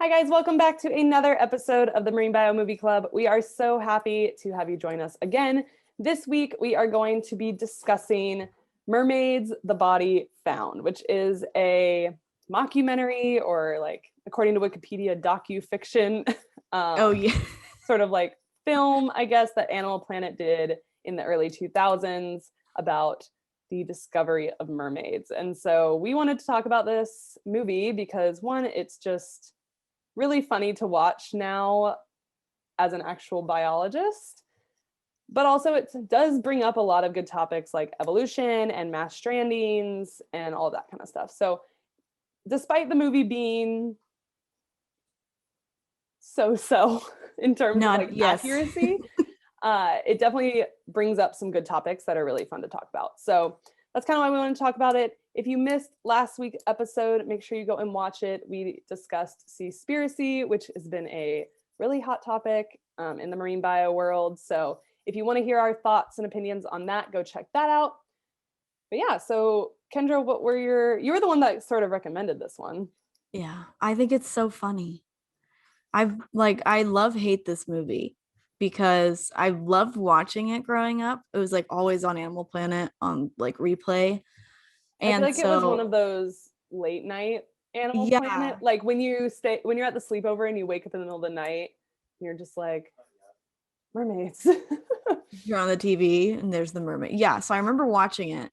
Hi guys, welcome back to another episode of the Marine Bio Movie Club. We are so happy to have you join us again. This week we are going to be discussing Mermaids, the Body Found, which is a mockumentary, or like according to Wikipedia, docu-fiction. Sort of like film, I guess, that Animal Planet did in the early 2000s about the discovery of mermaids. And so we wanted to talk about this movie because, one, it's just really funny to watch now as an actual biologist, but also it does bring up a lot of good topics like evolution and mass strandings and all that kind of stuff. So despite the movie being so in terms of like accuracy, it definitely brings up some good topics that are really fun to talk about. So that's kind of why we want to talk about it. If you missed last week's episode, make sure you go and watch it. We discussed seaspiracy, which has been a really hot topic in the marine bio world. So if you want to hear our thoughts and opinions on that, go check that out. But yeah, so Kendra, you were the one that sort of recommended this one. Yeah, I think it's so funny. I hate this movie because I loved watching it growing up. It was like always on Animal Planet on like replay. And I feel like it was one of those late night Animal Planet. Like when you're at the sleepover and you wake up in the middle of the night, and you're just like, mermaids. You're on the TV and there's the mermaid. Yeah, so I remember watching it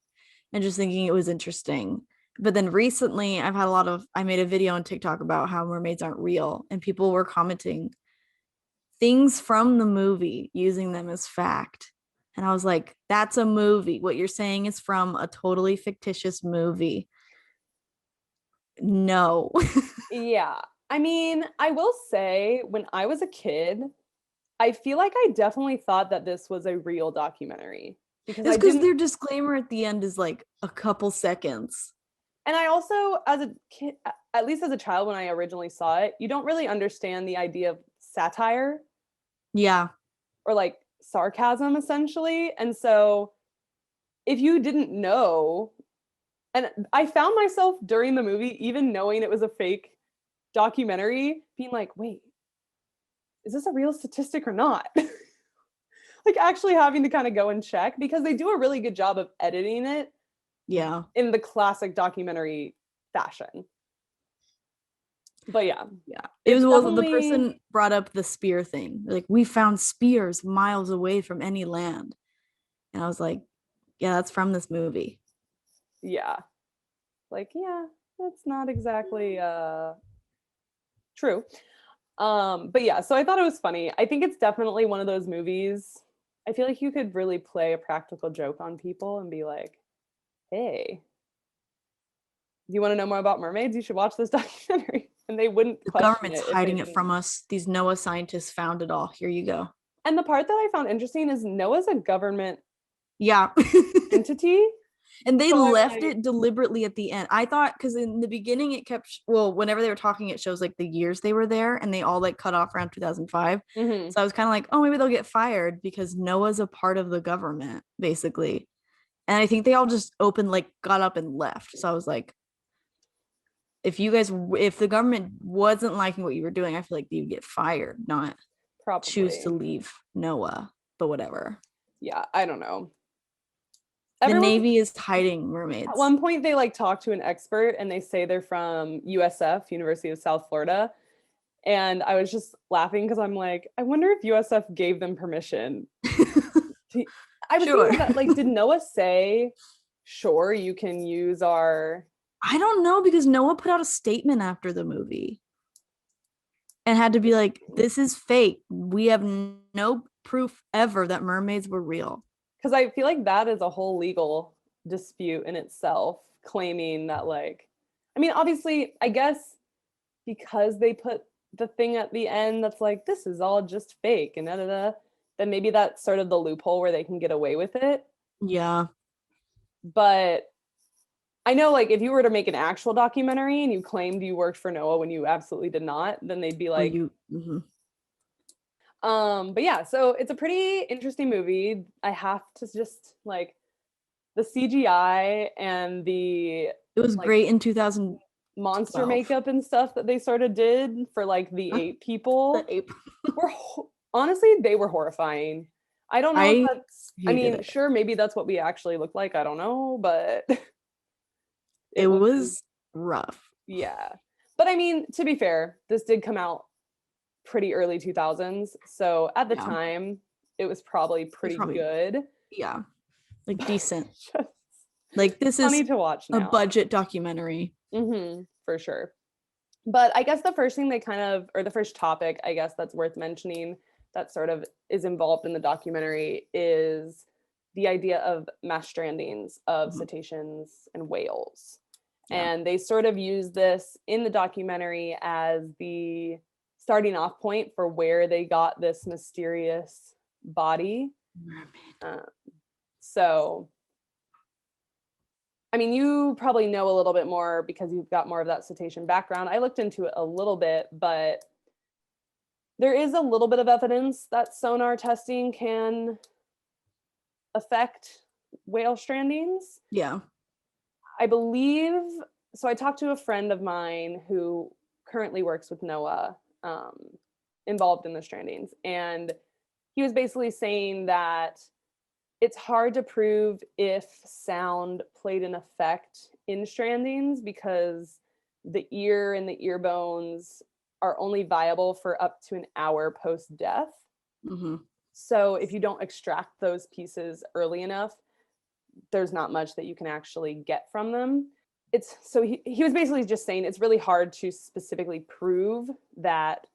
and just thinking it was interesting. But then recently I made a video on TikTok about how mermaids aren't real, and people were commenting things from the movie using them as fact. And I was like, that's a movie. What you're saying is from a totally fictitious movie. No. Yeah. I mean, I will say when I was a kid, I feel like I definitely thought that this was a real documentary. Because their disclaimer at the end is like a couple seconds. And I also, as a kid, at least as a child, when I originally saw it, you don't really understand the idea of satire. Yeah. Or like sarcasm, essentially. And so if you didn't know, and I found myself during the movie, even knowing it was a fake documentary, being like, wait, is this a real statistic or not? Like actually having to kind of go and check, because they do a really good job of editing it. Yeah. In the classic documentary fashion. But yeah. It was the person brought up the spear thing. Like, we found spears miles away from any land. And I was like, yeah, that's from this movie. Yeah. Like, yeah, that's not exactly true. But yeah, so I thought it was funny. I think it's definitely one of those movies. I feel like you could really play a practical joke on people and be like, hey, do you want to know more about mermaids? You should watch this documentary. And they wouldn't question it. The government's hiding it from us. These NOAA scientists found it all. Here you go. And the part that I found interesting is NOAA's a government entity. And they left it deliberately at the end. I thought, because in the beginning it kept, whenever they were talking, it shows like the years they were there, and they all like cut off around 2005. Mm-hmm. So I was kind of like, oh, maybe they'll get fired because NOAA's a part of the government, basically. And I think they all just got up and left. So I was like, if the government wasn't liking what you were doing, I feel like you'd get fired, not choose to leave NOAA, but whatever. Yeah, I don't know. The Navy is hiding mermaids. At one point, they talk to an expert and they say they're from USF, University of South Florida. And I was just laughing because I'm like, I wonder if USF gave them permission. I was thinking that, did NOAA say, sure, you can use our... I don't know, because NOAA put out a statement after the movie and had to be like, this is fake. We have no proof ever that mermaids were real. Because I feel like that is a whole legal dispute in itself, claiming that, I mean, obviously, I guess because they put the thing at the end that's like, this is all just fake and then maybe that's sort of the loophole where they can get away with it. Yeah. But I know, if you were to make an actual documentary and you claimed you worked for NOAA when you absolutely did not, then they'd be like, mm-hmm. But yeah, so it's a pretty interesting movie. I have to just the CGI and it was great in 2000 monster 12. makeup and stuff that they sort of did for like the ape people The ape. were honestly, they were horrifying. I don't know if that's, I mean, sure, maybe that's what we actually look like. I don't know, but it was rough. Yeah. But I mean, to be fair, this did come out pretty early 2000s. So at the time, it was probably pretty good. Yeah. Like decent. Like this is funny to watch now. A budget documentary. For sure. But I guess the first thing the first topic, I guess, that's worth mentioning that sort of is involved in the documentary is the idea of mass strandings of cetaceans and whales. Yeah. And they sort of use this in the documentary as the starting off point for where they got this mysterious body. Mermaid. So, I mean, you probably know a little bit more because you've got more of that cetacean background. I looked into it a little bit, but there is a little bit of evidence that sonar testing can affect whale strandings. Yeah. I believe, so I talked to a friend of mine who currently works with NOAA, involved in the strandings. And he was basically saying that it's hard to prove if sound played an effect in strandings because the ear and the ear bones are only viable for up to an hour post-death. So if you don't extract those pieces early enough, there's not much that you can actually get from them. He was basically just saying it's really hard to specifically prove that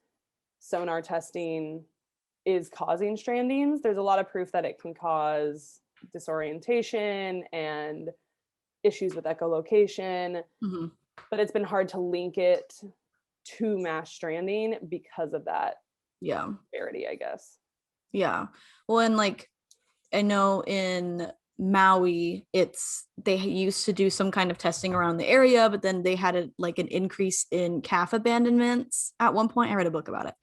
sonar testing is causing strandings. There's a lot of proof that it can cause disorientation and issues with echolocation, but it's been hard to link it to mass stranding because of that disparity, I guess. Yeah. Well, and like I know in Maui, they used to do some kind of testing around the area, but then they had an increase in calf abandonments at one point. I read a book about it.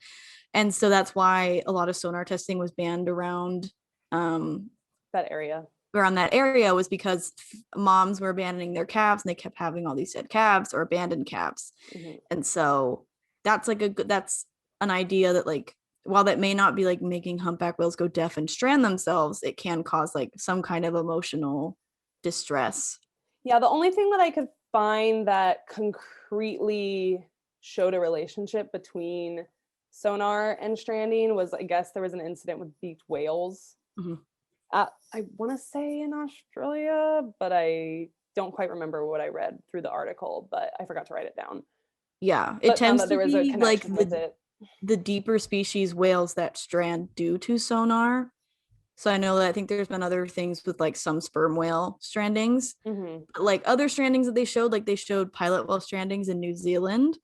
And so that's why a lot of sonar testing was banned around that area. Around that area was because moms were abandoning their calves and they kept having all these dead calves or abandoned calves. And so that's that's an idea that like, while that may not be like making humpback whales go deaf and strand themselves, it can cause like some kind of emotional distress. Yeah, the only thing that I could find that concretely showed a relationship between sonar and stranding was, I guess there was an incident with beaked whales. I want to say in Australia, but I don't quite remember what I read through the article, but I forgot to write it down. Yeah, it tends to be like the deeper species whales that strand due to sonar. So I know that I think there's been other things with like some sperm whale strandings, like other strandings that they showed pilot whale strandings in New Zealand.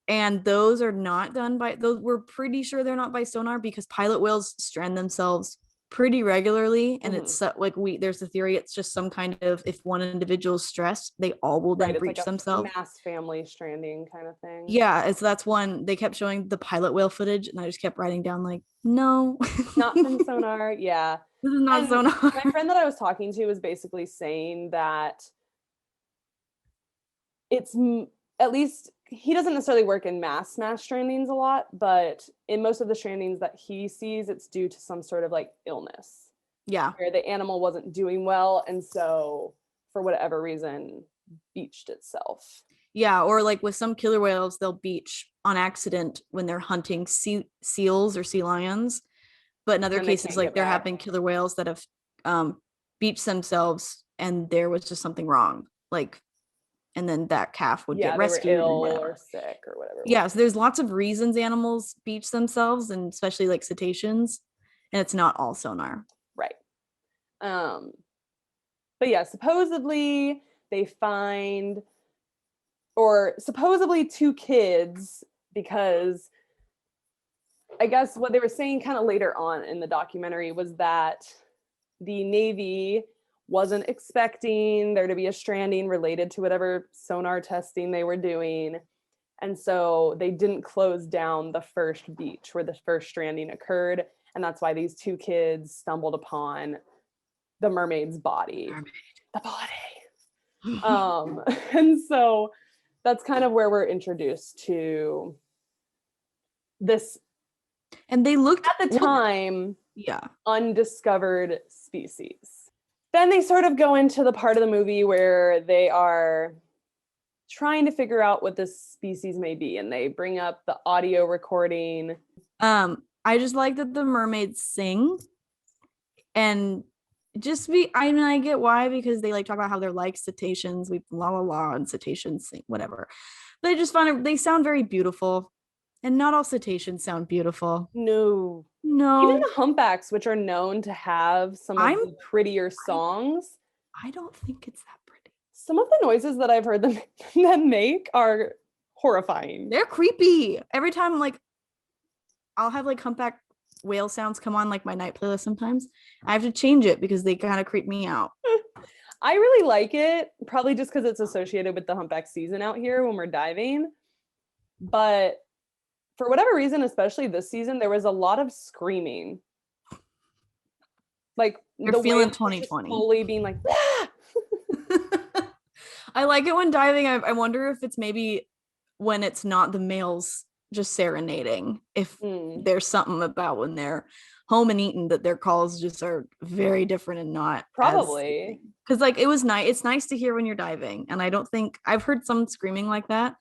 And those are not done by those. We're pretty sure they're not by sonar because pilot whales strand themselves pretty regularly. And it's like there's a theory it's just some kind of, if one individual is stressed, they all will then breach like themselves. Mass family stranding kind of thing. Yeah, so that's one. They kept showing the pilot whale footage and I just kept writing down like, no. Not from sonar. Yeah. This is not sonar. My friend that I was talking to was basically saying that it's, at least he doesn't necessarily work in mass strandings a lot, but in most of the strandings that he sees, it's due to some sort of like illness. Yeah. Where the animal wasn't doing well. And so for whatever reason, beached itself. Yeah. Or like with some killer whales, they'll beach on accident when they're hunting seals or sea lions. But in other cases, like there have been killer whales that have beached themselves and there was just something wrong. Like, and then that calf would get rescued. They were ill or sick or whatever. Yeah, so there's lots of reasons animals beach themselves, and especially like cetaceans, and it's not all sonar. Right. But yeah, supposedly they find, or supposedly two kids, because I guess what they were saying kind of later on in the documentary was that the Navy wasn't expecting there to be a stranding related to whatever sonar testing they were doing. And so they didn't close down the first beach where the first stranding occurred. And that's why these two kids stumbled upon the mermaid's body. The body. And so that's kind of where we're introduced to this. And they looked at the time, yeah, undiscovered species. Then they sort of go into the part of the movie where they are trying to figure out what this species may be, and they bring up the audio recording. I just like that the mermaids sing, and I mean, I get why, because they like talk about how they're like cetaceans, we la la la, and cetaceans sing, whatever. But I just find they sound very beautiful, and not all cetaceans sound beautiful. No. Even the humpbacks, which are known to have some of the prettier songs, I don't think it's that pretty. Some of the noises that I've heard them make are horrifying. They're creepy. Every time, like, I'll have like humpback whale sounds come on like my night playlist sometimes. I have to change it because they kind of creep me out. I really like it, probably just because it's associated with the humpback season out here when we're diving. But for whatever reason, especially this season, there was a lot of screaming. Like, you're feeling 2020. Fully being like, ah! I like it when diving. I wonder if it's maybe when it's not the males just serenading, if there's something about when they're home and eating that their calls just are very different and not probably, because like it was nice. It's nice to hear when you're diving, and I don't think I've heard some screaming like that,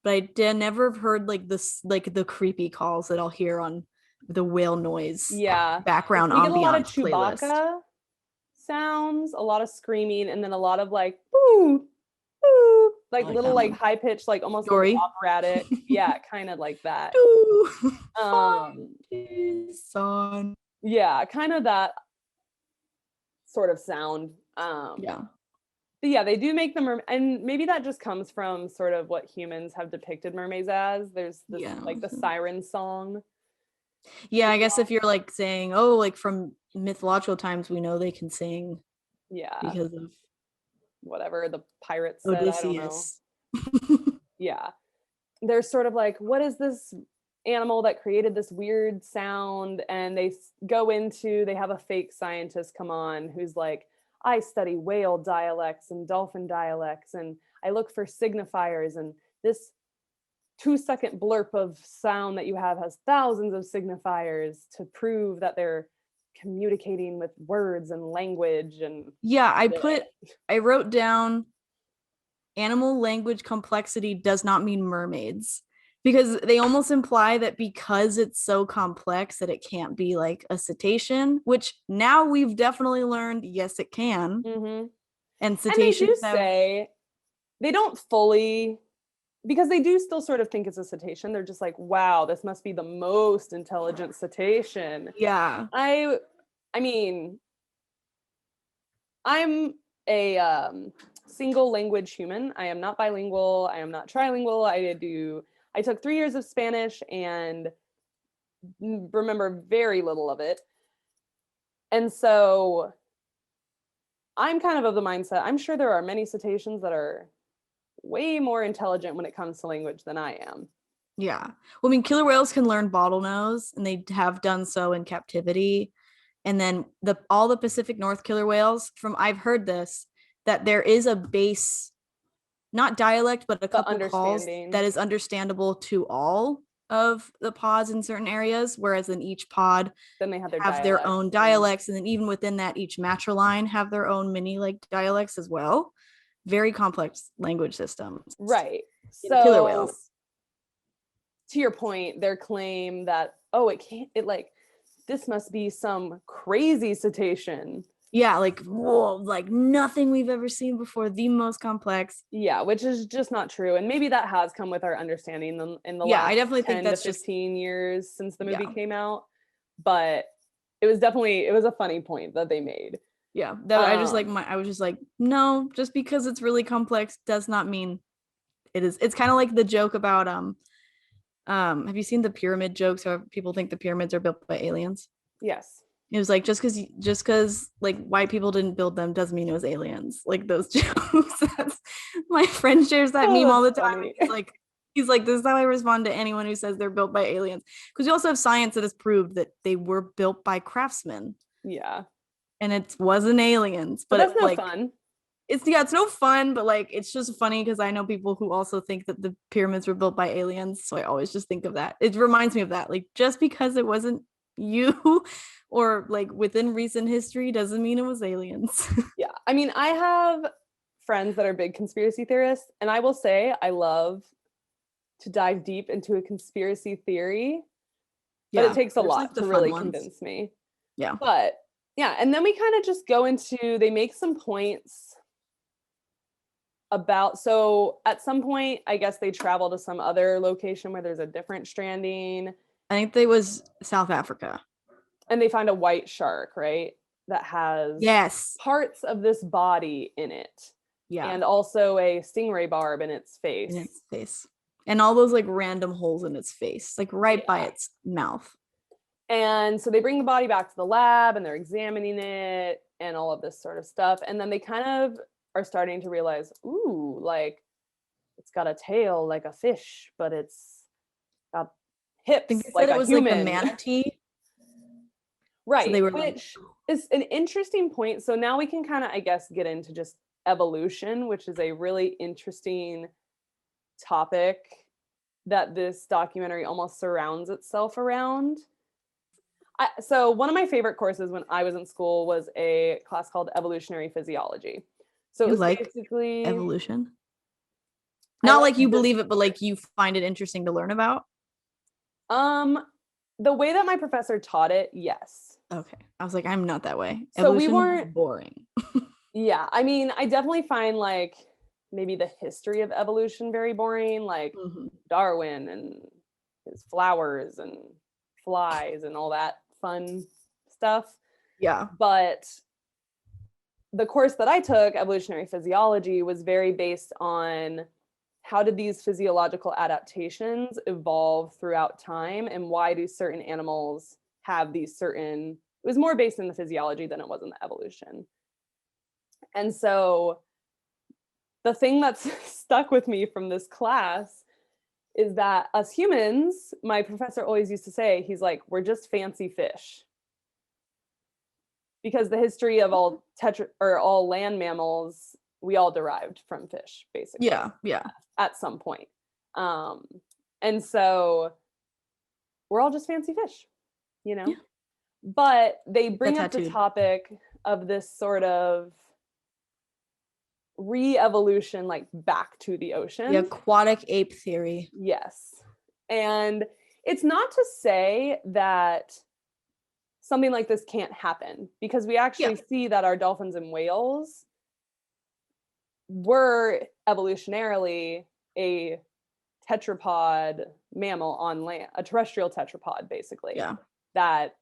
but I never have heard like this, like the creepy calls that I'll hear on the whale noise background ambiance. We get a lot of Chewbacca playlist. Sounds, a lot of screaming, and then a lot of like boo, boo, like little like high pitched, like almost like operatic, kind of like that. Son. Yeah, kind of that sort of sound. But yeah, they do make them, and maybe that just comes from sort of what humans have depicted mermaids as. There's this like the siren song. Yeah, I guess if you're like saying, oh, like from mythological times, we know they can sing. Yeah. Because of whatever the pirates said, Odysseus. I don't know. Yeah. They're sort of like, what is this animal that created this weird sound? And they have a fake scientist come on who's like, I study whale dialects and dolphin dialects, and I look for signifiers, and this 2-second blurb of sound that you have has thousands of signifiers to prove that they're communicating with words and language. And I wrote down animal language complexity does not mean mermaids, because they almost imply that because it's so complex that it can't be like a cetacean, which now we've definitely learned, yes, it can. And cetaceans say they don't fully, because they do still sort of think it's a cetacean. They're just like, wow, this must be the most intelligent cetacean. Yeah. I mean, I'm a single language human. I am not bilingual. I am not trilingual. I took 3 years of Spanish and remember very little of it. And so I'm kind of the mindset, I'm sure there are many cetaceans that are way more intelligent when it comes to language than I am. Yeah. Well, I mean, killer whales can learn bottlenose, and they have done so in captivity. And then all the Pacific North killer whales, I've heard this, that there is a base, not dialect, but a couple calls that is understandable to all of the pods in certain areas, whereas in each pod then they have their own dialects, and then even within that, each matriline have their own mini like dialects as well. Very complex language systems. Right. So killer whales. To your point, their claim that, this must be some crazy cetacean. Yeah, like, whoa, like nothing we've ever seen before, the most complex. Yeah, which is just not true. And maybe that has come with our understanding in the last I definitely 10 think that's to 15 years since the movie came out. But it was a funny point that they made. Yeah, that I was just like, no, just because it's really complex does not mean it is. It's kind of like the joke about have you seen the pyramid jokes where people think the pyramids are built by aliens? Yes. It was like, just because like white people didn't build them doesn't mean it was aliens. Like those jokes. My friend shares that meme all the time. He's like, this is how I respond to anyone who says they're built by aliens. Because we also have science that has proved that they were built by craftsmen. Yeah. And it wasn't aliens. But that's no fun. it's no fun, but like it's just funny because I know people who also think that the pyramids were built by aliens, so I always just think of that. It reminds me of that. Like just because it wasn't you or like within recent history doesn't mean it was aliens. Yeah. I mean, I have friends that are big conspiracy theorists, and I will say I love to dive deep into a conspiracy theory, but it takes a lot to really convince me. Yeah. But yeah, and then we kind of just go into, they make some points about, so at some point, I guess they travel to some other location where there's a different stranding. I think they was South Africa. And they find a white shark, right? That has parts of this body in it. Yeah. And also a stingray barb in its face. And all those like random holes in its face, like right by its mouth. And so they bring the body back to the lab and they're examining it and all of this sort of stuff. And then they kind of are starting to realize, ooh, like it's got a tail like a fish, but it's got hips like a human. Like a manatee. Right. So they were which is an interesting point. So now we can kind of, I guess, get into just evolution, which is a really interesting topic that this documentary almost surrounds itself around. So one of my favorite courses when I was in school was a class called Evolutionary Physiology. So it was like basically evolution. Not like you believe it, but like you find it interesting to learn about. The way that my professor taught it, yes. Okay. I was like, I'm not that way. So we weren't boring. Yeah. I mean, I definitely find like maybe the history of evolution very boring, like Darwin and his flowers and flies and all that fun stuff. Yeah. But the course that I took, Evolutionary Physiology, was very based on how did these physiological adaptations evolve throughout time and why do certain animals have these certain, it was more based in the physiology than it was in the evolution. And so the thing that's stuck with me from this class is that us humans, my professor always used to say, he's like, we're just fancy fish. Because the history of all land mammals, we all derived from fish, basically. Yeah. At some point. And so we're all just fancy fish, you know? Yeah. But they bring up the topic of this sort of re-evolution, like back to the ocean. The aquatic ape theory. Yes. And it's not to say that something like this can't happen, because we actually see that our dolphins and whales were evolutionarily a tetrapod mammal on land, a terrestrial tetrapod, basically, that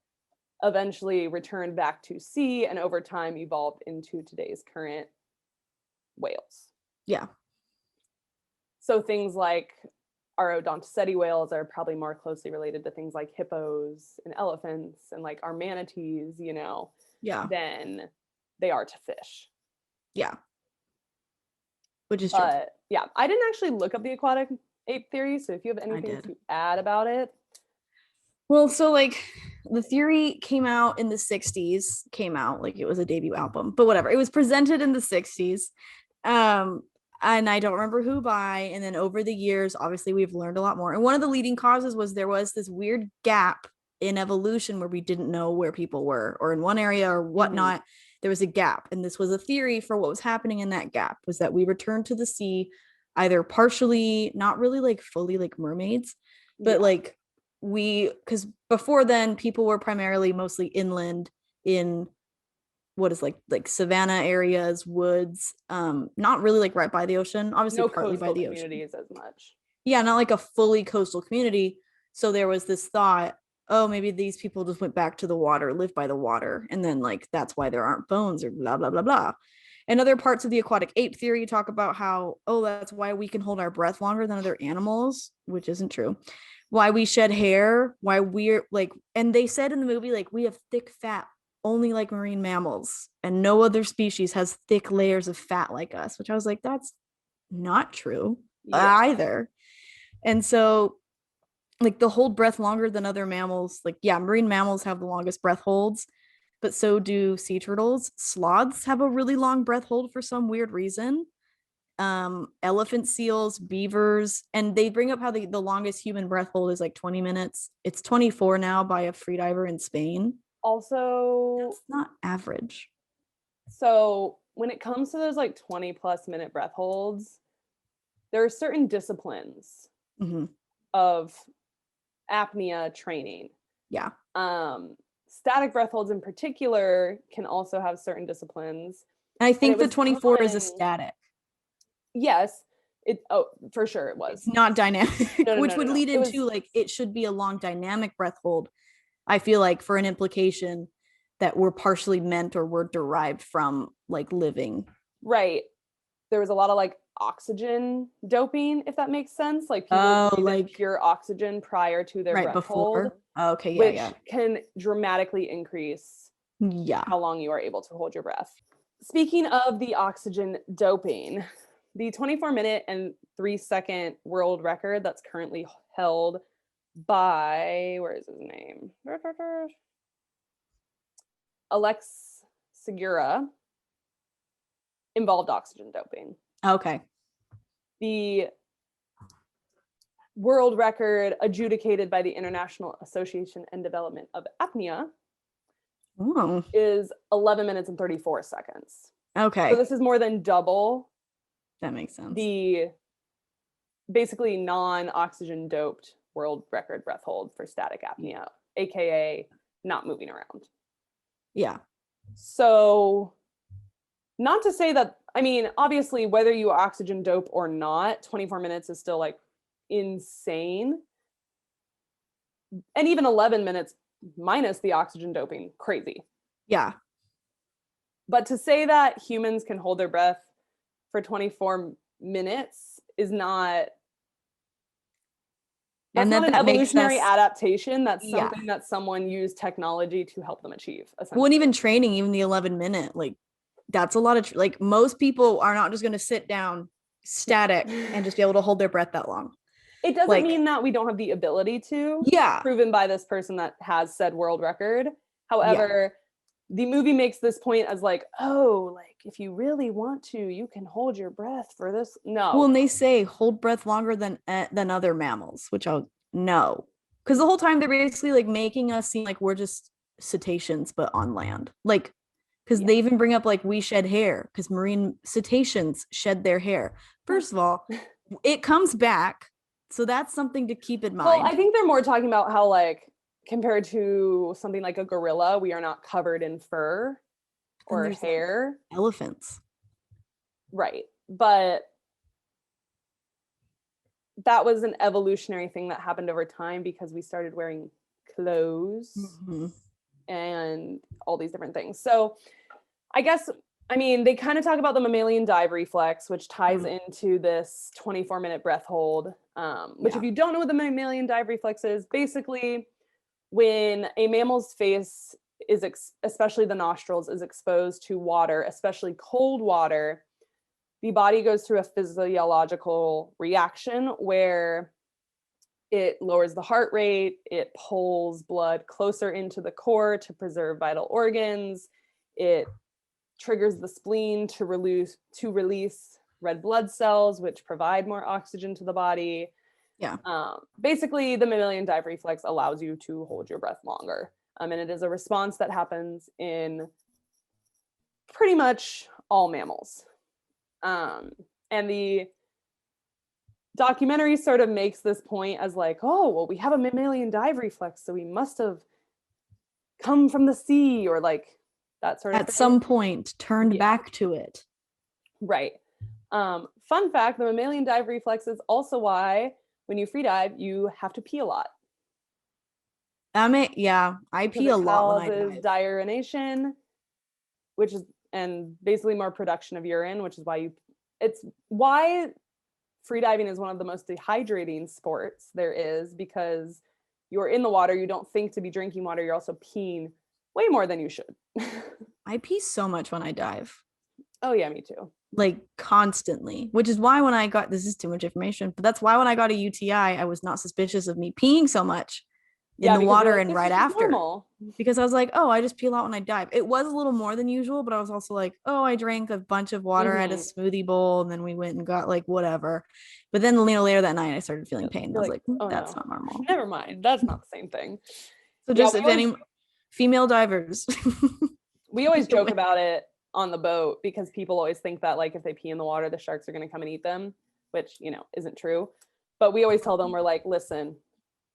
eventually returned back to sea and over time evolved into today's current whales. Yeah. So things like our odontoceti whales are probably more closely related to things like hippos and elephants and like our manatees, you know, than they are to fish. Yeah. Which is true. Yeah, I didn't actually look up the aquatic ape theory, so if you have anything to add about it. Well, so like the theory came out in the 60s, like it was a debut album, but whatever. It was presented in the 60s. And I don't remember who by, and then over the years, obviously we've learned a lot more. And one of the leading causes was there was this weird gap in evolution where we didn't know where people were, or in one area or whatnot. There was a gap. And this was a theory for what was happening in that gap, was that we returned to the sea, either partially, not really like fully like mermaids, but like because before then people were primarily mostly inland in what is like savanna areas, woods, not really like right by the ocean, obviously partly by the ocean. Communities as much. Yeah, not like a fully coastal community. So there was this thought, oh, maybe these people just went back to the water, lived by the water, and then like that's why there aren't bones or blah blah blah blah. And other parts of the aquatic ape theory talk about how, oh, that's why we can hold our breath longer than other animals, which isn't true. Why we shed hair, why we're like, and they said in the movie, like, we have thick fat only like marine mammals, and no other species has thick layers of fat like us, which I was like, that's not true either. And so like the hold breath longer than other mammals, like marine mammals have the longest breath holds, but so do sea turtles. Sloths have a really long breath hold for some weird reason. Elephant seals, beavers, and they bring up how the longest human breath hold is like 20 minutes. It's 24 now by a freediver in Spain. Also, it's not average. So when it comes to those like 20 plus minute breath holds, there are certain disciplines of apnea training. Yeah. Static breath holds in particular can also have certain disciplines. And I think the 24 is a static. Yes. For sure it was. It's not dynamic, which would lead into like it should be a long dynamic breath hold. I feel like for an implication that we're partially meant or were derived from like living. Right. There was a lot of like oxygen doping, if that makes sense. Like people like pure oxygen prior to their breath hold. Okay, which can dramatically increase how long you are able to hold your breath. Speaking of the oxygen doping, the 24-minute and 3-second world record that's currently held by, where is his name? Alex Segura, involved oxygen doping. Okay. The world record adjudicated by the International Association and Development of Apnea is 11 minutes and 34 seconds. Okay. So this is more than double. That makes sense. The basically non-oxygen doped world record breath hold for static apnea, aka not moving around. Yeah. So not to say that, I mean, obviously whether you oxygen dope or not, 24 minutes is still like insane. And even 11 minutes minus the oxygen doping, crazy. Yeah. But to say that humans can hold their breath for 24 minutes is not, that's not an evolutionary adaptation. That's something that someone used technology to help them achieve. Well, and even training, even the 11-minute, like that's a lot of, like most people are not just going to sit down static and just be able to hold their breath that long. It doesn't mean that we don't have the ability to. Yeah. Proven by this person that has said world record. However, the movie makes this point as like, oh, like if you really want to, you can hold your breath for this. No. Well, and they say hold breath longer than other mammals, which I'll no. Because the whole time they're basically like making us seem like we're just cetaceans, but on land. Like, because they even bring up like we shed hair because marine cetaceans shed their hair. First of all, it comes back. So that's something to keep in mind. Well, I think they're more talking about how like compared to something like a gorilla, we are not covered in fur or hair. Elephants. Right. But that was an evolutionary thing that happened over time because we started wearing clothes and all these different things. So I guess, I mean, they kind of talk about the mammalian dive reflex, which ties into this 24-minute breath hold, which if you don't know what the mammalian dive reflex is, basically when a mammal's face is, especially the nostrils, is exposed to water, especially cold water, the body goes through a physiological reaction where it lowers the heart rate, it pulls blood closer into the core to preserve vital organs, it triggers the spleen to release red blood cells, which provide more oxygen to the body. Yeah. Basically, the mammalian dive reflex allows you to hold your breath longer. And it is a response that happens in pretty much all mammals. And the documentary sort of makes this point as like, oh, well, we have a mammalian dive reflex, so we must have come from the sea, or like that sort of at thing. Some point turned back to it. Right. Fun fact, the mammalian dive reflex is also why when you free dive, you have to pee a lot. I pee a lot when I dive. Diurination, which is, and basically more production of urine, which is why it's why freediving is one of the most dehydrating sports there is, because you're in the water, you don't think to be drinking water, you're also peeing way more than you should. I pee so much when I dive. Oh yeah, me too. Like constantly, which is why when I got, this is too much information, but that's why when I got a UTI, I was not suspicious of me peeing so much, in the because water you're like, and this right is just after. normal. Because I was like, oh, I just peel out when I dive. It was a little more than usual, but I was also like, oh, I drank a bunch of water, I had a smoothie bowl, and then we went and got like whatever. But then later that night, I started feeling pain. And I was like, oh, that's no. not normal. Never mind. That's not the same thing. So just if any female divers. We always joke about it on the boat because people always think that like if they pee in the water, the sharks are going to come and eat them, which, you know, isn't true. But we always tell them, we're like, listen,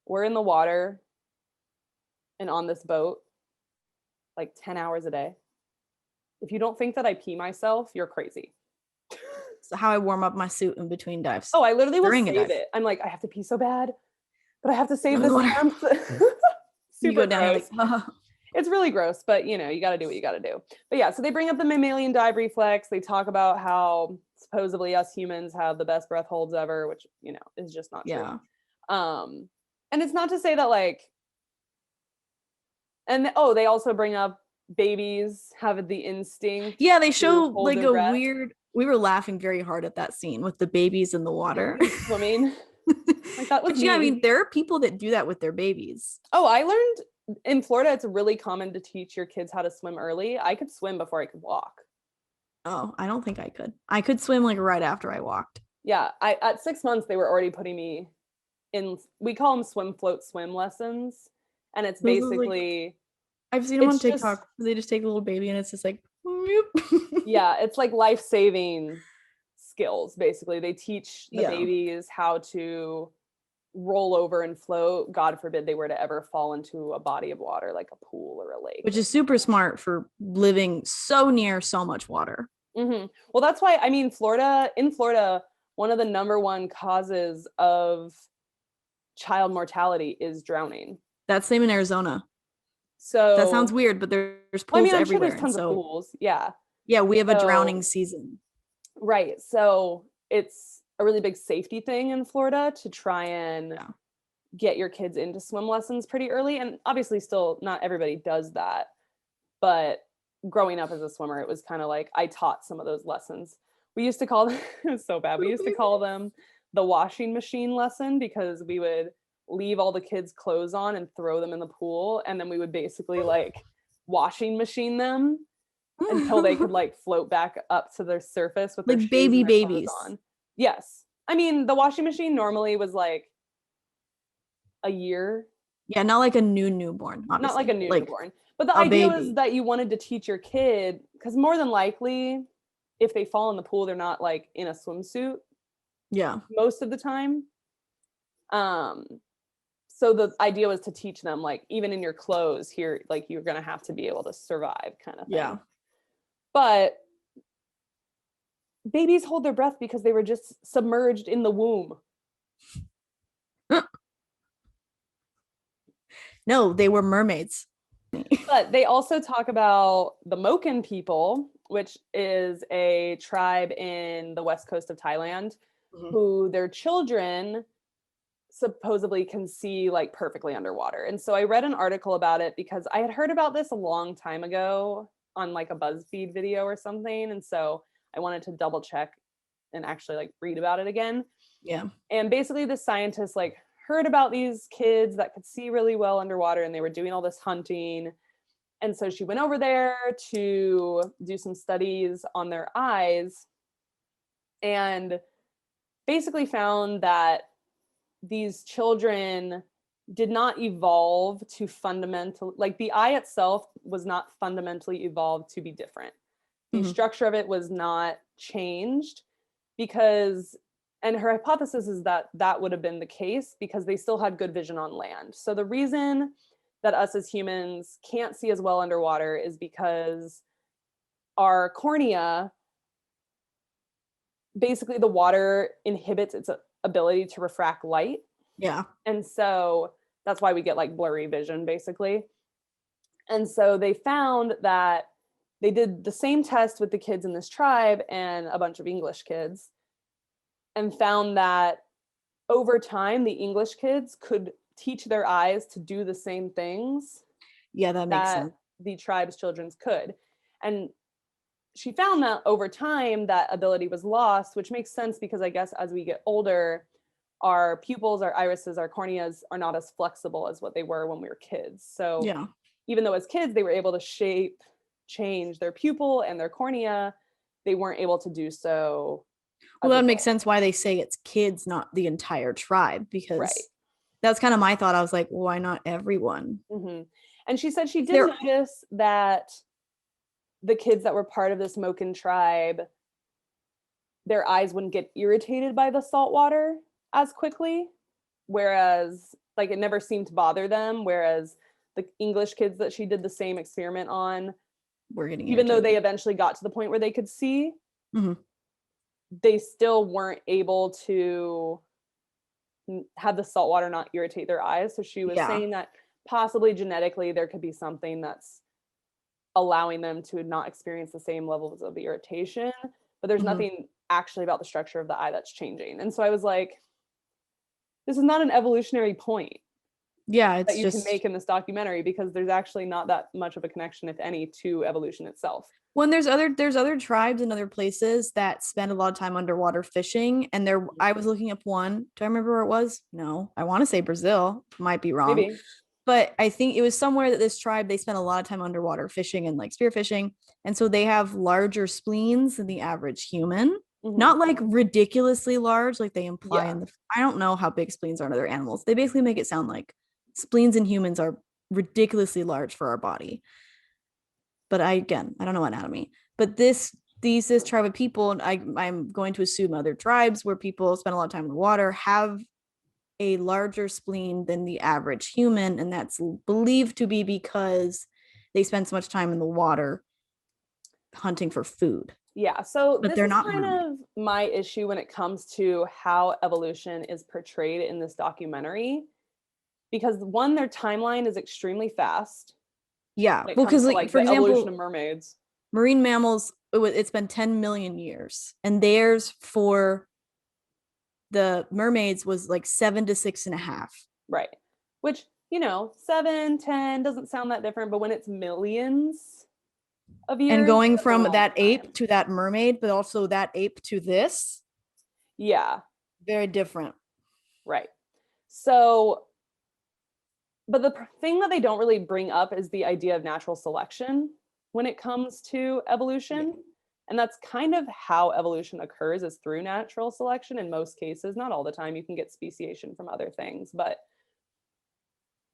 we're in the water and on this boat like 10 hours a day. If you don't think that I pee myself, you're crazy. So how I warm up my suit in between dives. Oh, I literally will save it. I'm like, I have to pee so bad, but I have to save this warmth. Super you go down gross. Like, it's really gross, but you know, you got to do what you got to do. But yeah, so they bring up the mammalian dive reflex. They talk about how supposedly us humans have the best breath holds ever, which, you know, is just not true. And it's not to say that like, and they also bring up babies have the instinct. Yeah, they show like a weird, we were laughing very hard at that scene with the babies in the water. Swimming. Like that was yeah, I mean, there are people that do that with their babies. Oh, I learned in Florida, it's really common to teach your kids how to swim early. I could swim before I could walk. Oh, I don't think I could. I could swim like right after I walked. Yeah, at 6 months, they were already putting me in, we call them swim, float, swim lessons. And it's basically... Like, I've seen them on TikTok. They just take a little baby and it's just like... yeah, it's like life-saving skills, basically. They teach the babies how to roll over and float. God forbid they were to ever fall into a body of water like a pool or a lake, which is super smart for living so near so much water. Well, that's why, I mean, in Florida, one of the number one causes of child mortality is drowning. That's same in Arizona. So that sounds weird, but there's pools everywhere. Sure there's tons of pools. Yeah, we have a drowning season, right? So it's a really big safety thing in Florida to try and get your kids into swim lessons pretty early. And obviously still not everybody does that. But growing up as a swimmer, it was kind of like I taught some of those lessons. We used to call them, it was so bad. We used to call them the washing machine lesson because we would leave all the kids' clothes on and throw them in the pool. And then we would basically like washing machine them until they could like float back up to their surface with like babies on. Yes. I mean, the washing machine normally was like a year. Yeah, not like a newborn. Obviously. Not like a newborn. But the idea was that you wanted to teach your kid, because more than likely, if they fall in the pool, they're not like in a swimsuit. Yeah. Most of the time. So the idea was to teach them, like, even in your clothes here, like you're going to have to be able to survive kind of thing. Yeah. But babies hold their breath because they were just submerged in the womb. No, they were mermaids. But they also talk about the Moken people, which is a tribe in the west coast of Thailand, who their children supposedly can see like perfectly underwater. And so I read an article about it because I had heard about this a long time ago on like a BuzzFeed video or something. And so I wanted to double check and actually like read about it again. Yeah. And basically the scientists like heard about these kids that could see really well underwater and they were doing all this hunting. And so she went over there to do some studies on their eyes and basically found that these children did not evolve to fundamentally, like the eye itself was not fundamentally evolved to be different. The structure of it was not changed because, and her hypothesis is that that would have been the case because they still had good vision on land. So the reason that us as humans can't see as well underwater is because our cornea, basically the water inhibits its ability to refract light. Yeah. And so that's why we get like blurry vision basically. And so they found that they did the same test with the kids in this tribe and a bunch of English kids and found that over time, the English kids could teach their eyes to do the same things. Yeah, that makes sense. The tribe's children could. And she found that over time, that ability was lost, which makes sense because I guess as we get older, our pupils, our irises, our corneas are not as flexible as what they were when we were kids. So Yeah. even though as kids they were able to change their pupil and their cornea, they weren't able to do so. Well, that makes sense why they say it's kids, not the entire tribe, because right. That's kind of my thought. I was like, why not everyone? Mm-hmm. And she said she did notice that the kids that were part of this Moken tribe, their eyes wouldn't get irritated by the salt water as quickly, whereas like it never seemed to bother them, whereas the English kids that she did the same experiment on were getting even though they eventually got to the point where they could see, they still weren't able to have the salt water not irritate their eyes. So she was saying that possibly genetically there could be something that's allowing them to not experience the same levels of irritation, but there's nothing actually about the structure of the eye that's changing. And so I was like, this is not an evolutionary point. Yeah, it's that you can make in this documentary, because there's actually not that much of a connection, if any, to evolution itself. When there's other tribes in other places that spend a lot of time underwater fishing, and I was looking up one. Do I remember where it was? No, I want to say Brazil. Might be wrong. Maybe. But I think it was somewhere that this tribe, they spent a lot of time underwater fishing and like spearfishing, and so they have larger spleens than the average human. Not like ridiculously large, like they imply in the. I don't know how big spleens are in other animals. They basically make it sound like spleens in humans are ridiculously large for our body. But I don't know anatomy. But this tribe of people, and I'm going to assume other tribes where people spend a lot of time in the water, have a larger spleen than the average human, and that's believed to be because they spend so much time in the water hunting for food. Yeah, so but this is kind of my issue when it comes to how evolution is portrayed in this documentary, because one, their timeline is extremely fast. Yeah, well, because like for example, evolution of mermaids, marine mammals, it's been 10 million years, and theirs for the mermaids was like 7 to 6.5. Right, which 7, 10 doesn't sound that different, but when it's millions of years, and going from that ape to that mermaid, but also that ape to this, very different. Right. So, but the thing that they don't really bring up is the idea of natural selection when it comes to evolution. And that's kind of how evolution occurs, is through natural selection in most cases. Not all the time. You can get speciation from other things, but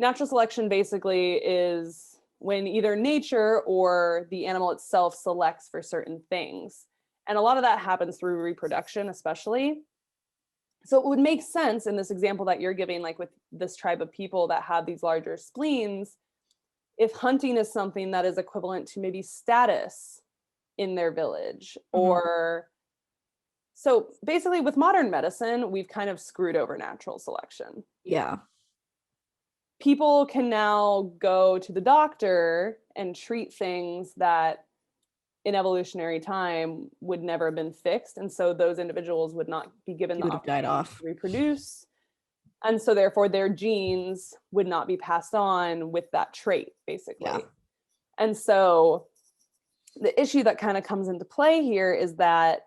natural selection basically is when either nature or the animal itself selects for certain things. And a lot of that happens through reproduction, especially. So it would make sense in this example that you're giving, like with this tribe of people that have these larger spleens, if hunting is something that is equivalent to maybe status in their village, or so basically with modern medicine, we've kind of screwed over natural selection. Yeah. People can now go to the doctor and treat things that in evolutionary time would never have been fixed. And so those individuals would not be given the opportunity to reproduce. And so therefore their genes would not be passed on with that trait, basically. Yeah. And so the issue that kind of comes into play here is that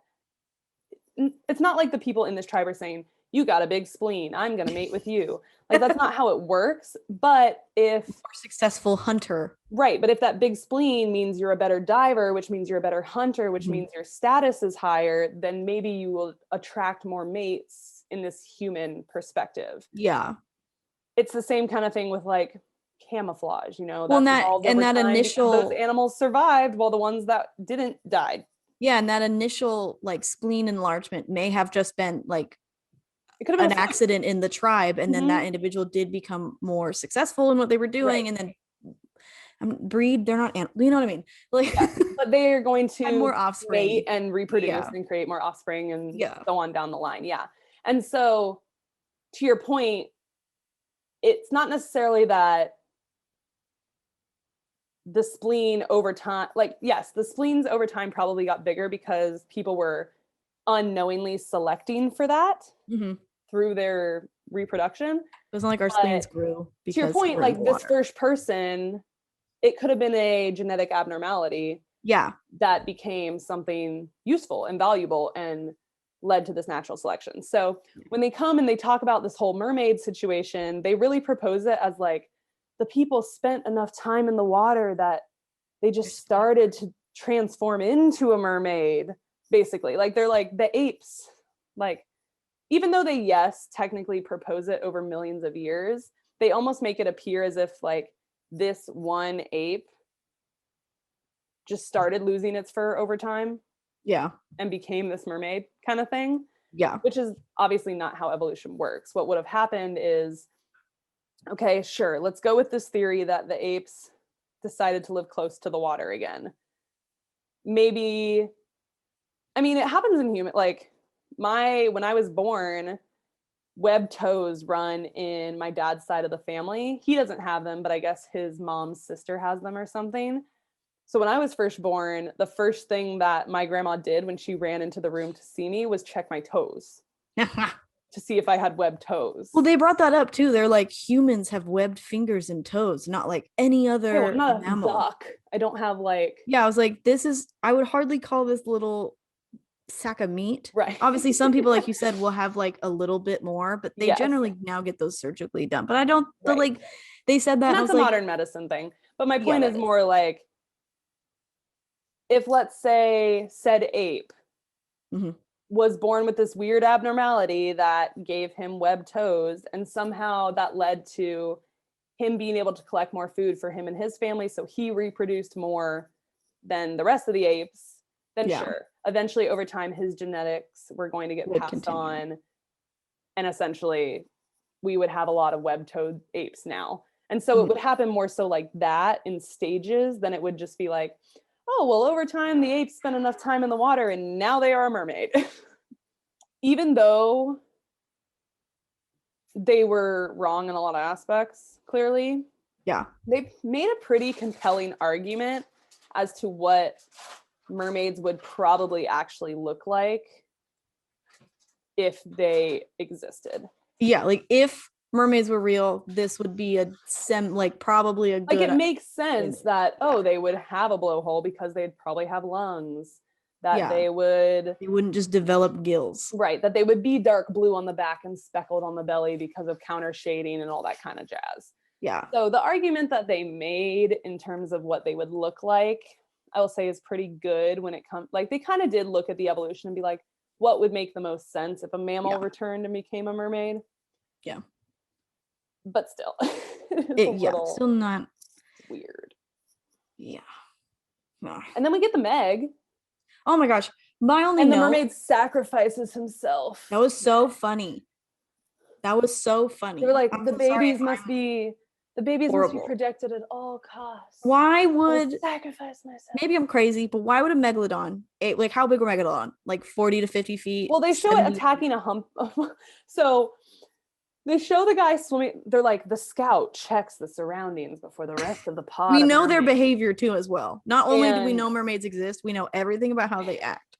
it's not like the people in this tribe are saying, you got a big spleen, I'm going to mate with you. Like, that's not how it works. But if you're a successful hunter, right, but if that big spleen means you're a better diver, which means you're a better hunter, which means your status is higher, then maybe you will attract more mates in this human perspective. Yeah. It's the same kind of thing with like camouflage, well, that initial, those animals survived while the ones that didn't died. Yeah, and that initial like spleen enlargement may have just been like it could have been an accident in the tribe, and then that individual did become more successful in what they were doing, and then breed. They're not, you know what I mean? Like, but they are going to more offspring, mate and reproduce and create more offspring, and so on down the line. Yeah, and so to your point, it's not necessarily that the spleen over time, like, yes, the spleens over time probably got bigger because people were unknowingly selecting for that through their reproduction. It wasn't like our spleens grew. To your point, like this first person, it could have been a genetic abnormality. Yeah. That became something useful and valuable and led to this natural selection. So when they come and they talk about this whole mermaid situation, they really propose it as like the people spent enough time in the water that they just started to transform into a mermaid, basically. Like they're like the apes, like even though they, yes, technically propose it over millions of years, they almost make it appear as if like this one ape just started losing its fur over time. Yeah. And became this mermaid kind of thing. Yeah. Which is obviously not how evolution works. What would have happened is, okay, sure, let's go with this theory that the apes decided to live close to the water again. Maybe, I mean, it happens in human, like when I was born, webbed toes run in my dad's side of the family. He doesn't have them, but I guess his mom's sister has them or something. So when I was first born, the first thing that my grandma did when she ran into the room to see me was check my toes to see if I had webbed toes. Well, they brought that up too. They're like, humans have webbed fingers and toes, not like any other I'm not mammal. a duck. I don't have like... Yeah, I was like, I would hardly call this little sack of meat. Right. Obviously, some people, like you said, will have like a little bit more, but they generally now get those surgically done. But I don't, like, they said that. And that's a modern medicine thing. But my point is more like, if let's say said ape was born with this weird abnormality that gave him webbed toes, and somehow that led to him being able to collect more food for him and his family, so he reproduced more than the rest of the apes, then sure. Eventually, over time, his genetics were going to get passed on, and essentially, we would have a lot of webbed-toed apes now. And so it would happen more so like that in stages than it would just be like, oh, well, over time, the apes spent enough time in the water and now they are a mermaid. Even though they were wrong in a lot of aspects, clearly. Yeah. They made a pretty compelling argument as to what mermaids would probably actually look like if they existed. Yeah, like if mermaids were real, this would be probably a good... Like it makes sense that, oh, they would have a blowhole because they'd probably have lungs, that they wouldn't just develop gills. Right, that they would be dark blue on the back and speckled on the belly because of counter shading and all that kind of jazz. Yeah. So the argument that they made in terms of what they would look like, I will say is pretty good when it comes, like they kind of did look at the evolution and be like, what would make the most sense if a mammal returned and became a mermaid? Yeah. But still, still not weird. Yeah. And then we get the Meg. Oh my gosh. The mermaid sacrifices himself. That was so funny. They were like, the babies must be protected at all costs. Why would I'll sacrifice myself? Maybe I'm crazy, but why would a megalodon, like how big were megalodon? Like 40 to 50 feet? Well, they show it attacking a hump. So they show the guy swimming. They're like, the scout checks the surroundings before the rest of the pod. We know their behavior too as well. Not only do we know mermaids exist, we know everything about how they act.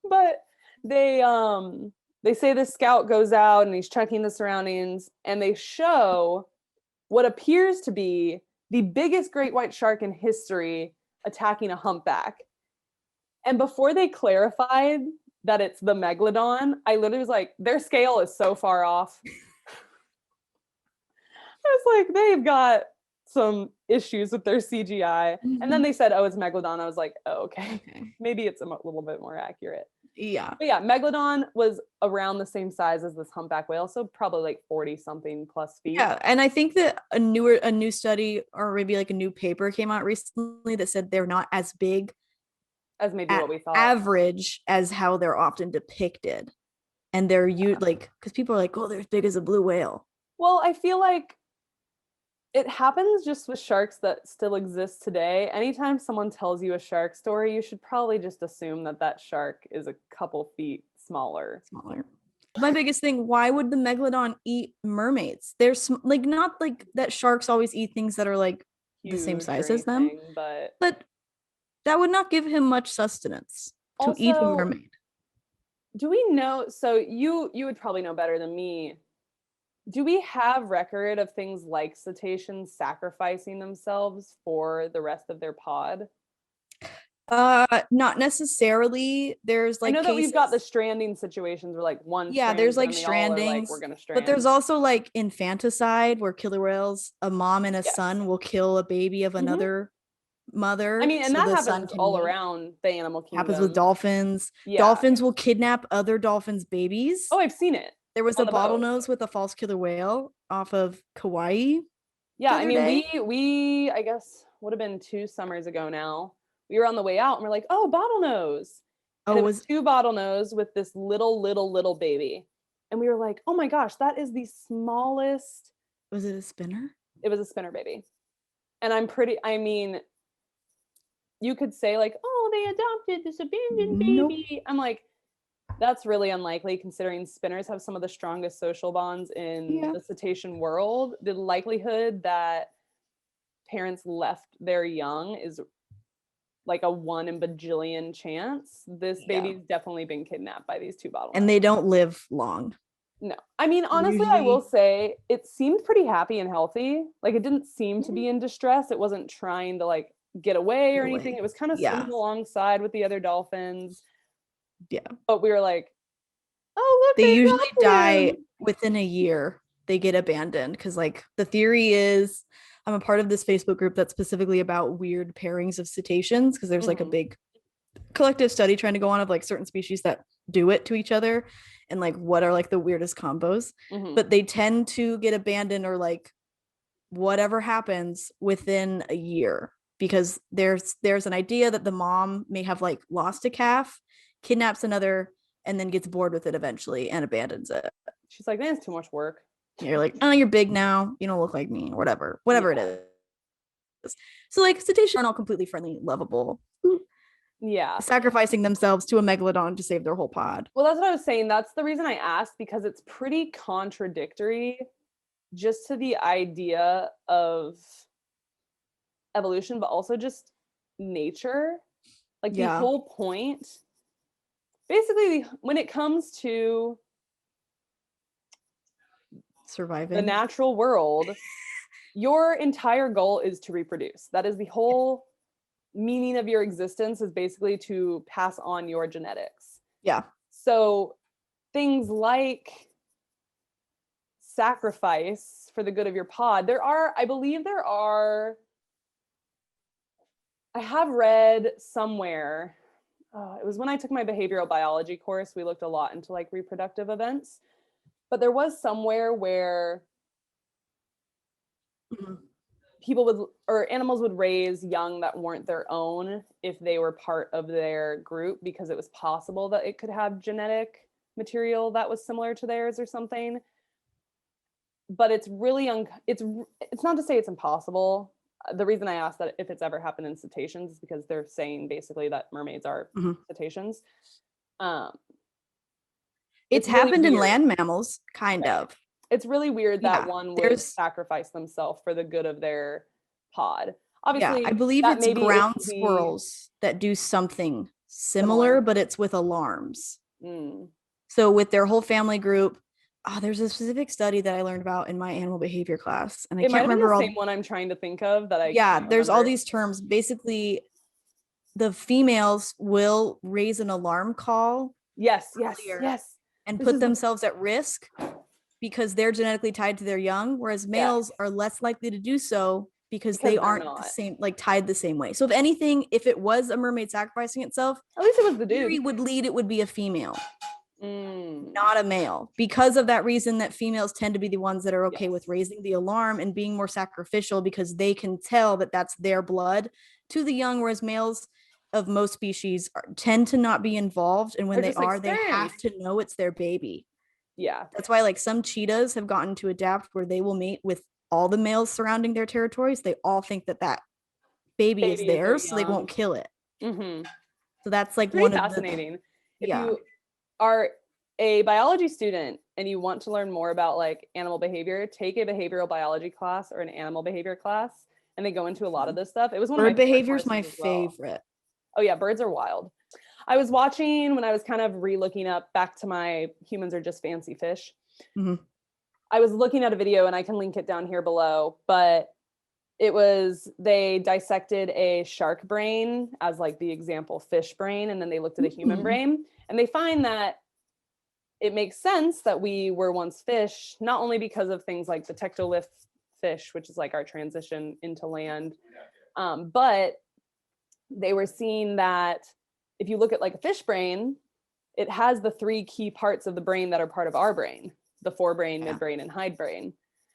But they say the scout goes out and he's checking the surroundings, and they show what appears to be the biggest great white shark in history attacking a humpback. And before they clarified that it's the megalodon, I literally was like, their scale is so far off. I was like, they've got some issues with their CGI. And then they said, oh, it's megalodon. I was like, oh, okay. Maybe it's a little bit more accurate. Yeah. But yeah, megalodon was around the same size as this humpback whale, so probably like 40 something plus feet. Yeah, and I think that a new study or maybe like a new paper came out recently that said they're not as big as maybe what we thought. Average as how they're often depicted. And they're because people are like, oh, they're as big as a blue whale. Well, I feel like it happens just with sharks that still exist today. Anytime someone tells you a shark story, you should probably just assume that that shark is a couple feet smaller. My biggest thing, why would the megalodon eat mermaids? There's like, not like that sharks always eat things that are like the same size as them, but that would not give him much sustenance to eat a mermaid. Do we know, so you would probably know better than me, do we have record of things like cetaceans sacrificing themselves for the rest of their pod? Not necessarily. There's like I know that we've cases, got the stranding situations where like one yeah, there's strands like and they all are like, strandings, we're gonna but there's strand. also like infanticide where killer whales, a mom and a Yes. son will kill a baby of another mother. I mean, and So that the son happens can all mate. around the animal Happens with kingdom. dolphins. Yeah. Dolphins will kidnap other dolphins' babies. Oh, I've seen it There was on a the boat. bottlenose with a false killer whale off of Kauai. Yeah, the I other mean, day. we I guess would have been 2 summers ago now. We were on the way out and we're like, oh, bottlenose. And Oh, it was was 2 bottlenose with this little baby. And we were like, oh my gosh, that is the smallest. it a spinner? It was a spinner baby. And I mean, you could say like, oh, they adopted this abandoned Nope. baby. I'm like, that's really unlikely considering spinners have some of the strongest social bonds in the cetacean world. The likelihood that parents left their young is like a 1 in bajillion chance. This baby's definitely been kidnapped by these 2 bottlenose. And they don't live long. No. I mean, honestly, I will say it seemed pretty happy and healthy. Like it didn't seem to be in distress. It wasn't trying to like get away or anything. It was kind of swimming alongside with the other dolphins. Yeah. But we were like, oh, look, they usually die within a year. They get abandoned because like the theory is, I'm a part of this Facebook group that's specifically about weird pairings of cetaceans because there's like a big collective study trying to go on of like certain species that do it to each other and like what are like the weirdest combos. But they tend to get abandoned or like whatever happens within a year because there's an idea that the mom may have like lost a calf, kidnaps another, and then gets bored with it eventually and abandons it. She's like, that's too much work. You're like, oh, you're big now, you don't look like me, or whatever it is. So like cetaceans aren't all completely friendly, lovable. Yeah, sacrificing themselves to a megalodon to save their whole pod. Well, that's what I was saying. That's the reason I asked, because it's pretty contradictory just to the idea of evolution, but also just nature. Like the whole point, basically, when it comes to surviving the natural world, your entire goal is to reproduce. That is the whole meaning of your existence, is basically to pass on your genetics. Yeah. So things like sacrifice for the good of your pod, I have read somewhere, it was when I took my behavioral biology course, we looked a lot into like reproductive events, but there was somewhere where animals would raise young that weren't their own if they were part of their group, because it was possible that it could have genetic material that was similar to theirs or something. But it's really it's not to say it's impossible. The reason I asked that if it's ever happened in cetaceans is because they're saying basically that mermaids are cetaceans. It's happened really in land mammals, kind of. It's really weird that one would sacrifice themselves for the good of their pod. Obviously, I believe it's ground squirrels that do something similar, but it's with alarms. So with their whole family group, there's a specific study that I learned about in my animal behavior class, and I can't remember the same one I'm trying to think of that I. Yeah, there's all these terms. Basically, the females will raise an alarm call. Yes. And put themselves at risk because they're genetically tied to their young, whereas males are less likely to do so because they aren't the same, like tied the same way. So if anything, if it was a mermaid sacrificing itself, at least it was the dude. It would be a female, not a male, because of that reason that females tend to be the ones that are okay with raising the alarm and being more sacrificial because they can tell that that's their blood to the young, whereas males of most species tend to not be involved, and when they are, they have to know it's their baby. Yeah, that's why like some cheetahs have gotten to adapt where they will mate with all the males surrounding their territories. They all think that baby is theirs, so they won't kill it. So that's like pretty fascinating. If you are a biology student and you want to learn more about like animal behavior, take a behavioral biology class or an animal behavior class, and they go into a lot of this stuff. It was one of my behavior is my favorite. Oh yeah, birds are wild. I was watching when I was kind of re-looking up back to my humans are just fancy fish. I was looking at a video, and I can link it down here below, but they dissected a shark brain as like the example fish brain, and then they looked at a human brain, and they find that it makes sense that we were once fish, not only because of things like the tectolith fish, which is like our transition into land, but they were seeing that if you look at like a fish brain, it has the 3 key parts of the brain that are part of our brain, the forebrain, midbrain, and hindbrain.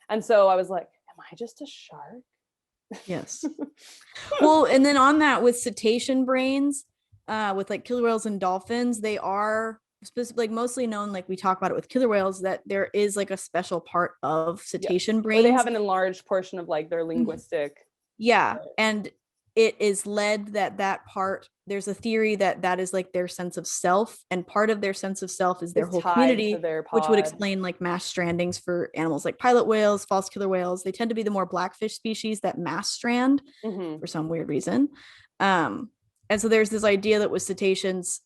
And so I was like, am I just a shark? Yes. Well, and then on that, with cetacean brains, with like killer whales and dolphins, they are like mostly known, like we talk about it with killer whales, that there is like a special part of cetacean brains. Or they have an enlarged portion of like their linguistic. Yeah. And it is led that part, there's a theory that is like their sense of self, and part of their sense of self is their whole community, which would explain like mass strandings for animals like pilot whales, false killer whales. They tend to be the more blackfish species that mass strand for some weird reason. And so there's this idea that with cetaceans,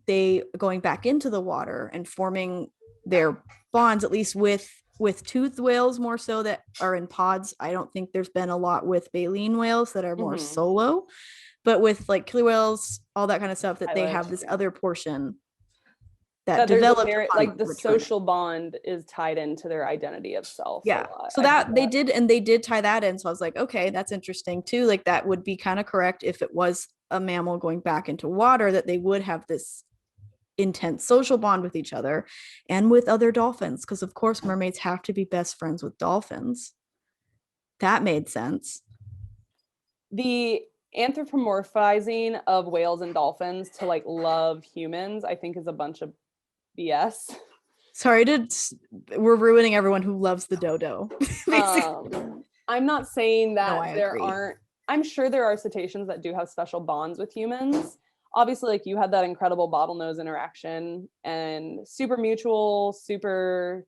they going back into the water and forming their bonds, at least with toothed whales more so, that are in pods. I don't think there's been a lot with baleen whales that are more solo, but with like killer whales, all that kind of stuff, that they have this other portion that develops, like the social bond is tied into their identity of self. Yeah. So that they did tie that in. So I was like, okay, that's interesting too. Like that would be kind of correct if it was a mammal going back into water, that they would have this intense social bond with each other and with other dolphins, because of course mermaids have to be best friends with dolphins. That made sense. The anthropomorphizing of whales and dolphins to like love humans, I think, is a bunch of BS. Sorry, we're ruining everyone who loves the dodo. I'm not saying that agree. I'm sure there are cetaceans that do have special bonds with humans. Obviously, like you had that incredible bottlenose interaction, and super mutual, super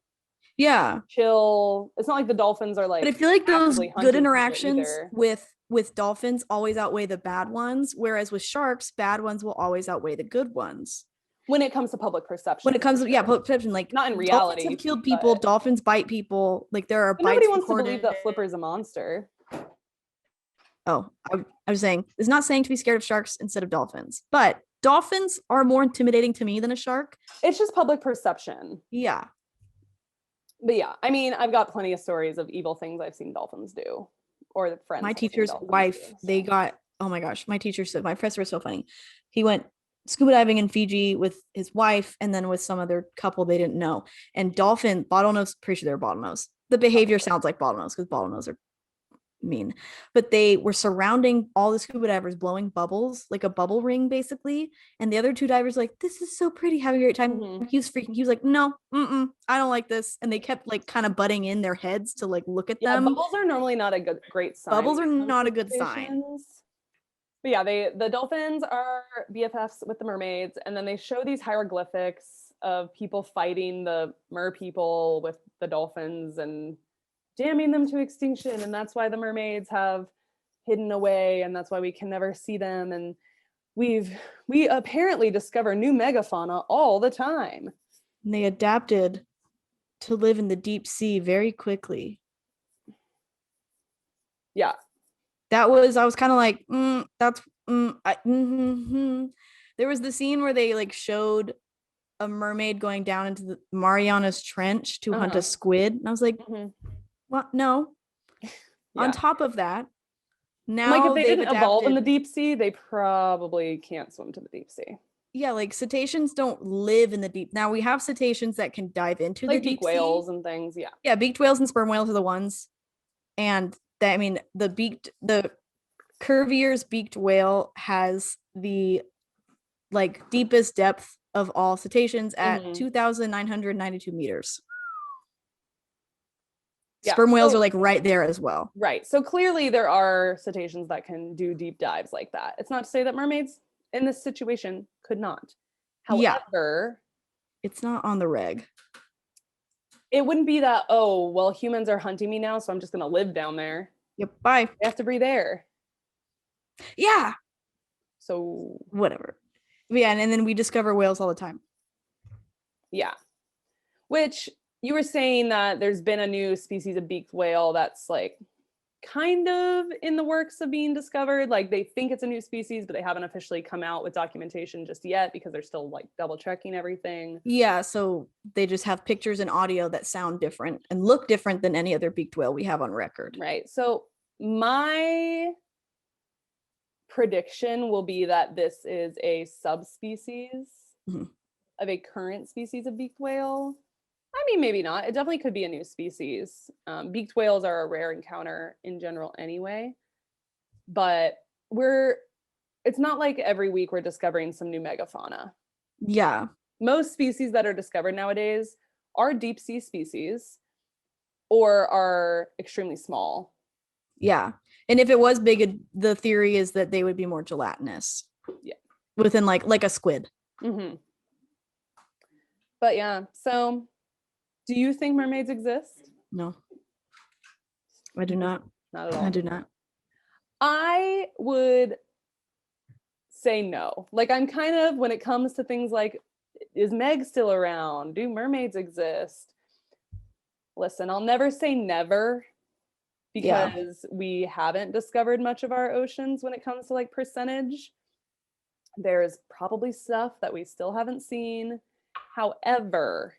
chill. It's not like the dolphins are like, but I feel like those good interactions with dolphins always outweigh the bad ones, whereas with sharks, bad ones will always outweigh the good ones when it comes to public perception. When it comes to public perception, like not in reality, dolphins have killed people, dolphins bite people, like there are bites. Nobody wants to believe that Flipper's a monster. Oh, I was saying, it's not saying to be scared of sharks instead of dolphins, but dolphins are more intimidating to me than a shark. It's just public perception. Yeah. But yeah, I mean, I've got plenty of stories of evil things I've seen dolphins do, or the friends. My teacher's wife, they got, oh my gosh, my professor was so funny. He went scuba diving in Fiji with his wife, and then with some other couple they didn't know. And bottlenose, pretty sure they're bottlenose. The behavior sounds like bottlenose, because bottlenose are mean, but they were surrounding all the scuba divers, blowing bubbles, like a bubble ring basically, and the other 2 divers like, this is so pretty, having a great time. He was freaking, he was like, no, I don't like this, and they kept like kind of butting in their heads to like look at them. Bubbles are normally not a great sign. Bubbles are not a good sign. But yeah, the dolphins are BFFs with the mermaids, and then they show these hieroglyphics of people fighting the mer people with the dolphins and damning them to extinction, and that's why the mermaids have hidden away, and that's why we can never see them, and we apparently discover new megafauna all the time. And they adapted to live in the deep sea very quickly. Yeah. I was kind of like, There was the scene where they like showed a mermaid going down into the Mariana's Trench to hunt a squid, and I was like, what? No. Yeah. On top of that, now like if they didn't evolve in the deep sea, they probably can't swim to the deep sea. Yeah, like cetaceans don't live in the deep. Now we have cetaceans that can dive into like the deep whales sea. And things. Yeah. Yeah, beaked whales and sperm whales are the ones. And that, I mean, the Cuvier's beaked whale has the like deepest depth of all cetaceans at 2,992 meters. Yeah, sperm whales are like right there as well. Right. So clearly there are cetaceans that can do deep dives like that. It's not to say that mermaids in this situation could not. However, it's not on the reg. It wouldn't be that, oh, well, humans are hunting me now, so I'm just going to live down there. Yep. Bye. I have to breathe air. Yeah. So whatever. Yeah. And then we discover whales all the time. Yeah. Which you were saying that there's been a new species of beaked whale that's like kind of in the works of being discovered. Like they think it's a new species, but they haven't officially come out with documentation just yet because they're still like double checking everything. Yeah, so they just have pictures and audio that sound different and look different than any other beaked whale we have on record. Right. So my prediction will be that this is a subspecies of a current species of beaked whale. I mean, maybe not. It definitely could be a new species. Beaked whales are a rare encounter in general anyway, but it's not like every week we're discovering some new megafauna. Yeah. Most species that are discovered nowadays are deep sea species or are extremely small. Yeah. And if it was big, the theory is that they would be more gelatinous. Yeah. Within like a squid. Mm-hmm. But yeah, so do you think mermaids exist? No. I do not. Not at all. I do not. I would say no. Like I'm kind of, when it comes to things like, is Meg still around? Do mermaids exist? Listen, I'll never say never because we haven't discovered much of our oceans when it comes to like percentage. There's probably stuff that we still haven't seen. However,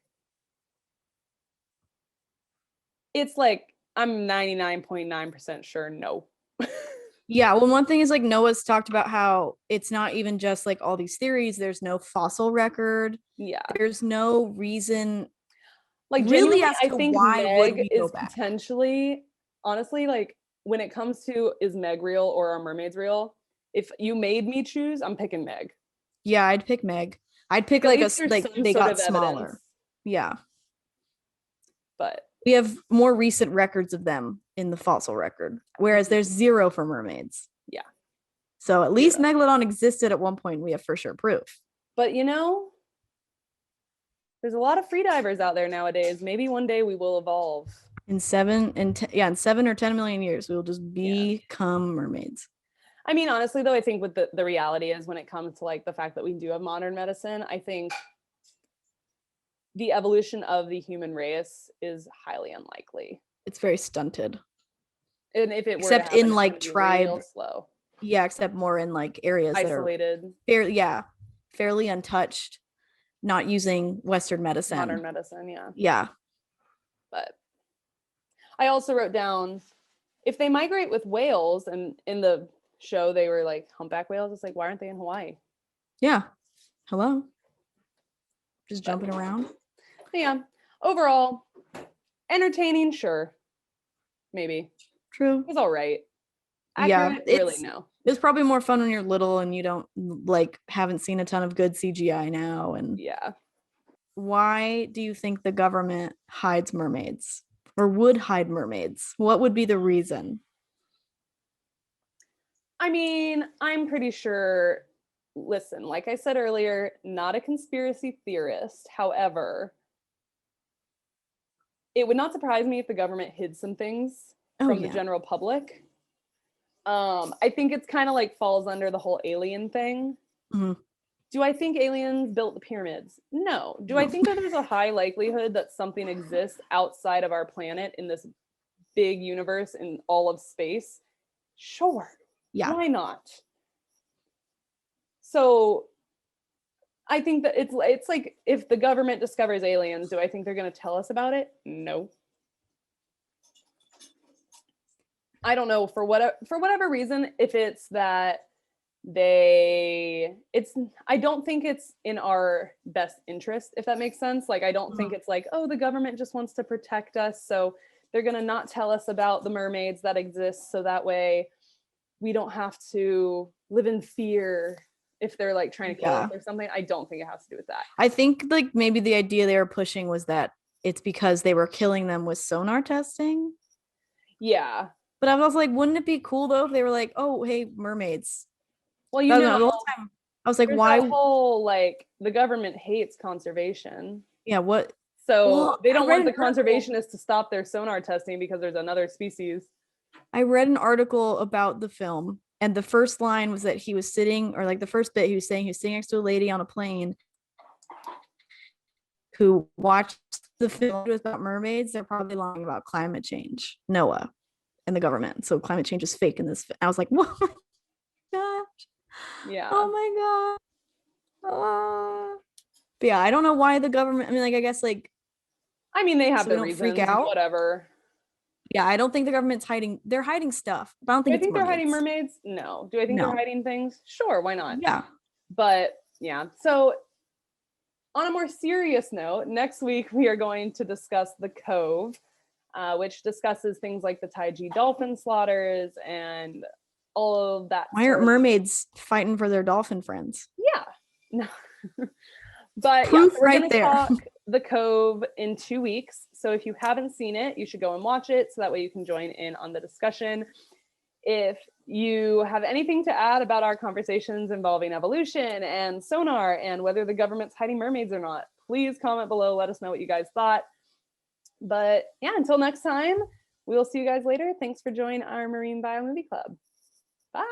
it's like I'm 99.9% sure no. Yeah, well, one thing is like Noah's talked about how it's not even just like all these theories. There's no fossil record. Yeah. There's no reason. Like really, genuinely, I think why Meg is potentially, honestly, like when it comes to is Meg real or are mermaids real? If you made me choose, I'm picking Meg. Yeah, I'd pick Meg. I'd pick like they got smaller. Evidence. Yeah. But we have more recent records of them in the fossil record, whereas there's 0 for mermaids. Yeah. So at least Megalodon existed at one point. We have for sure proof. But you know, there's a lot of freedivers out there nowadays. Maybe one day we will evolve. In 7 or 10 million years, we will just become mermaids. I mean, honestly, though, I think with the reality is when it comes to like the fact that we do have modern medicine, I think the evolution of the human race is highly unlikely. It's very stunted. And if it were except to happen, in like tribe, real slow. Yeah, except more in like areas isolated, that are fairly untouched, not using Western medicine. Modern medicine, yeah. But I also wrote down if they migrate with whales, and in the show they were like humpback whales. It's like, why aren't they in Hawaii? Yeah. Hello. Just jumping around. Yeah. Overall, entertaining, sure. Maybe. True. It was all right. Accurate, really no. It's probably more fun when you're little and you don't like haven't seen a ton of good CGI now. And why do you think the government hides mermaids or would hide mermaids? What would be the reason? I mean, I'm pretty sure, listen, like I said earlier, not a conspiracy theorist. However, it would not surprise me if the government hid some things from the general public. I think it's kind of like falls under the whole alien thing. Mm-hmm. Do I think aliens built the pyramids? No. Do I think that there's a high likelihood that something exists outside of our planet in this big universe in all of space? Sure. Yeah. Why not? So I think that it's like if the government discovers aliens, do I think they're going to tell us about it? No. I don't know, for whatever reason, if it's that I don't think it's in our best interest, if that makes sense. Like, I don't think it's like, oh, the government just wants to protect us, so they're going to not tell us about the mermaids that exist, so that way we don't have to live in fear if they're like trying to kill us or something. I don't think it has to do with that. I think like maybe the idea they were pushing was that it's because they were killing them with sonar testing. Yeah. But I was like, wouldn't it be cool though if they were like, oh, hey, mermaids? Well, you know, the whole time I was like, why? The whole like the government hates conservation. Yeah, what? So they don't want the conservationists to stop their sonar testing because there's another species. I read an article about the film, and the first line was that he was sitting, or like the first bit, he was saying he was sitting next to a lady on a plane who watched the film. It was about mermaids. They're probably lying about climate change. Noah. and the government. So climate change is fake in this. I was like, oh my gosh. Yeah. Oh my god. But yeah, I don't know why the government. I mean, like, I guess like. I mean, they have So their we don't reasons. freak out. Whatever. Yeah, I don't think the government's hiding. They're hiding stuff. But I don't Do I think think it's they're hiding mermaids. mermaids? No. Do I think No. they're hiding things? Sure, why not? Yeah. But yeah. So on a more serious note, next week we are going to discuss the COVE, which discusses things like the Taiji dolphin slaughters and all of that. Why aren't mermaids fighting for their dolphin friends? Yeah. No. But Proof yeah, we're right going to there. talk the COVE in 2 weeks. So if you haven't seen it, you should go and watch it so that way you can join in on the discussion. If you have anything to add about our conversations involving evolution and sonar and whether the government's hiding mermaids or not, please comment below. Let us know what you guys thought. But yeah, until next time, we will see you guys later. Thanks for joining our Marine Bio Movie Club. Bye.